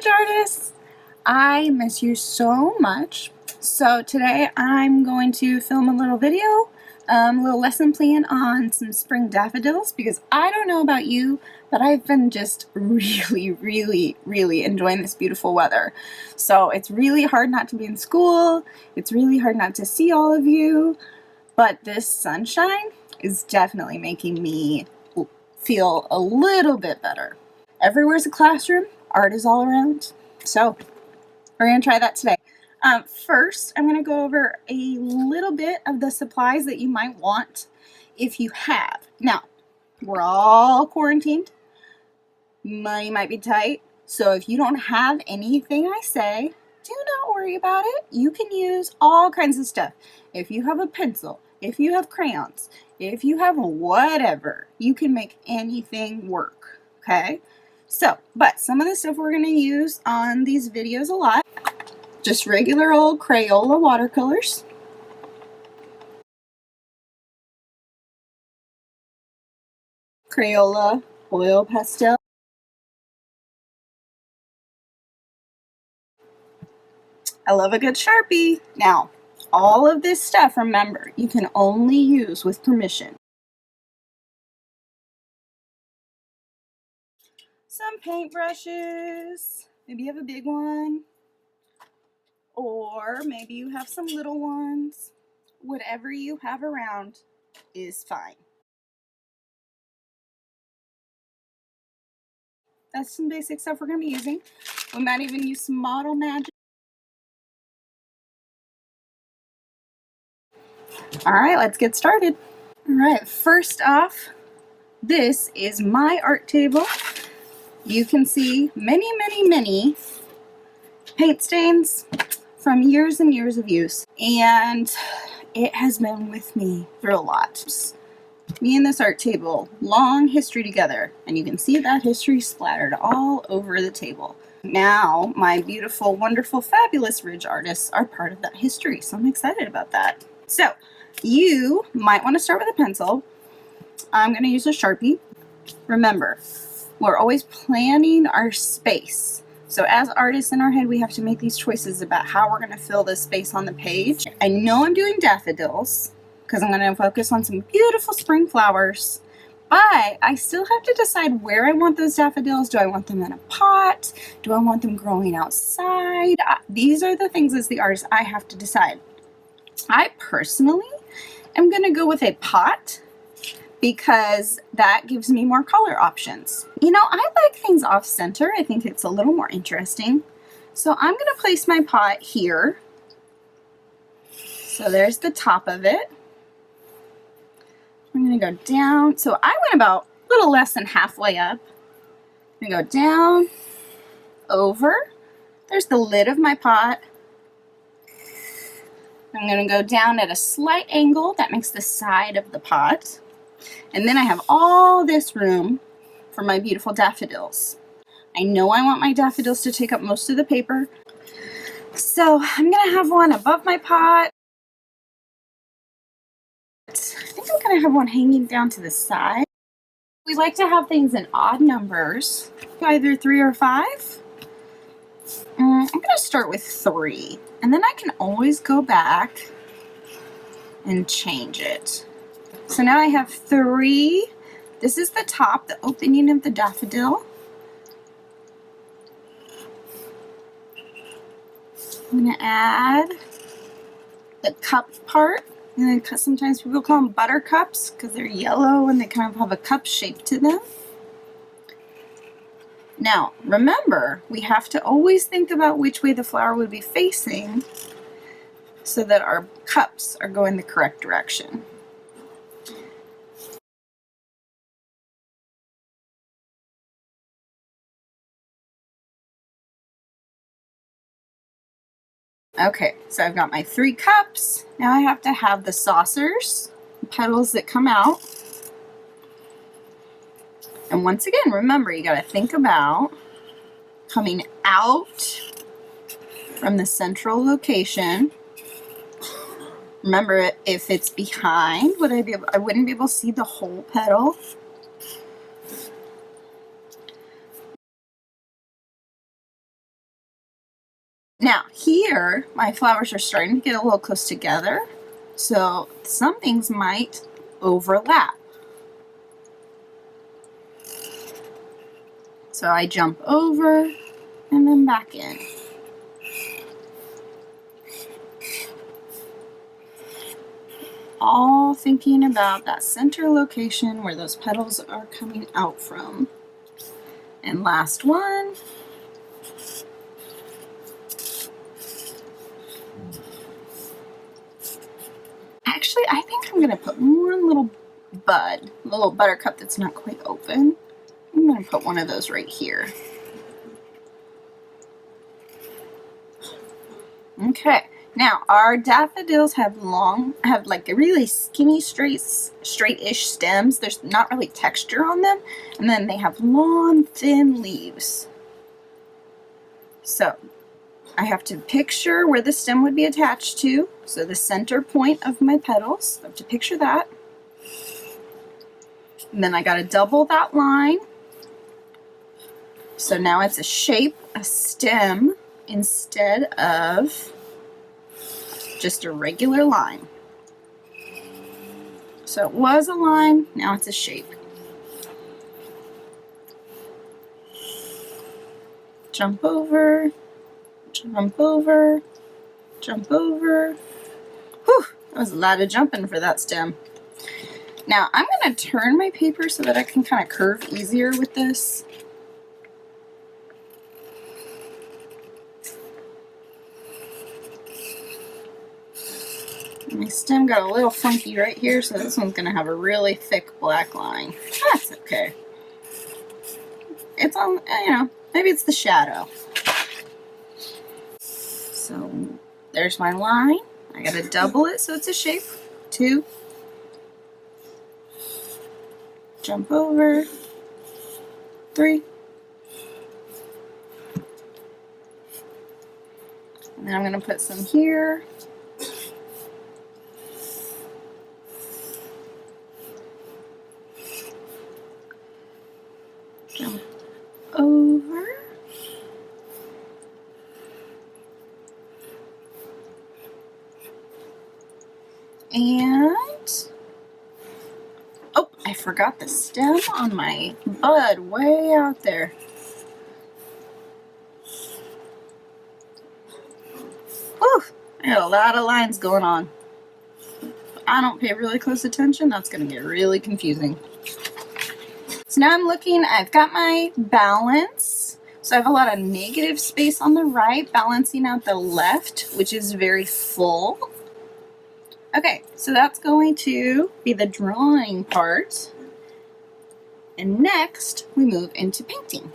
Ridge artists! I miss you so much. So today I'm going to film a little video, a little lesson plan on some spring daffodils, because I don't know about you, but I've been just really enjoying this beautiful weather. So it's really hard not to be in school, it's really hard not to see all of you, but this sunshine is definitely making me feel a little bit better. Everywhere's a classroom, art is all around, so we're going to try that today. First, I'm going to go over a little bit of the supplies that you might want if you have. Now, we're all quarantined. Money might be tight, so if you don't have anything I say, do not worry about it. You can use all kinds of stuff. If you have a pencil, if you have crayons, if you have whatever, you can make anything work, okay? So, but some of the stuff we're going to use on these videos a lot, just regular old Crayola watercolors, Crayola oil pastel, I love a good Sharpie. Now, all of this stuff, remember, you can only use with permission. Some paintbrushes, maybe you have a big one, or maybe you have some little ones. Whatever you have around is fine. That's some basic stuff we're going to be using. We might even use some model magic. Alright, let's get started. Alright, first off, this is my art table. You can see many paint stains from years and years of use, and it has been with me through a lot. Me and this art table, long history together, and you can see that history splattered all over the table. Now, my beautiful, wonderful, fabulous Ridge artists are part of that history, so I'm excited about that. So, you might want to start with a pencil. I'm going to use a Sharpie. Remember, we're always planning our space. So as artists in our head, we have to make these choices about how we're going to fill this space on the page. I know I'm doing daffodils because I'm going to focus on some beautiful spring flowers, but I still have to decide where I want those daffodils. Do I want them in a pot? Do I want them growing outside? These are the things as the artist I have to decide. I personally am going to go with a pot because that gives me more color options. You know, I like things off center. I think it's a little more interesting. So I'm going to place my pot here. So there's the top of it. I'm going to go down. So I went about a little less than halfway up. I'm going to go down, over. There's the lid of my pot. I'm going to go down at a slight angle. That makes the side of the pot. And then I have all this room for my beautiful daffodils. I know I want my daffodils to take up most of the paper. So I'm going to have one above my pot. I think I'm going to have one hanging down to the side. We like to have things in odd numbers, either 3 or 5. I'm going to start with 3, and then I can always go back and change it. So now I have 3. This is the top, the opening of the daffodil. I'm going to add the cup part. And then sometimes people call them buttercups because they're yellow and they kind of have a cup shape to them. Now, remember, we have to always think about which way the flower would be facing so that our cups are going the correct direction. Okay, so I've got my 3 cups. Now I have to have the saucers, the petals that come out. And once again, remember, you got to think about coming out from the central location. Remember, if it's behind, I wouldn't be able to see the whole petal. Now here, my flowers are starting to get a little close together, so some things might overlap. So I jump over and then back in. All thinking about that center location where those petals are coming out from. And last one. Actually, I think I'm going to put one little bud, a little buttercup that's not quite open. I'm going to put one of those right here. Okay, now our daffodils have like a really skinny, straight-ish stems. There's not really texture on them, and then they have long, thin leaves. So I have to picture where the stem would be attached to. So the center point of my petals, I have to picture that. And then I got to double that line. So now it's a shape, a stem, instead of just a regular line. So it was a line, now it's a shape. Jump over, jump over, jump over. Whew, that was a lot of jumping for that stem. Now I'm going to turn my paper so that I can kind of curve easier with this. My stem got a little funky right here, so this one's going to have a really thick black line. That's okay. It's on, you know, maybe it's the shadow. So there's my line. I got to double it so it's a shape. 2. Jump over. 3. And then I'm going to put some here. Jump over. And, oh, I forgot the stem on my bud way out there. Whew, I got a lot of lines going on. If I don't pay really close attention, that's going to get really confusing. So now I'm looking, I've got my balance. So I have a lot of negative space on the right, balancing out the left, which is very full. Okay, so that's going to be the drawing part. And next, we move into painting.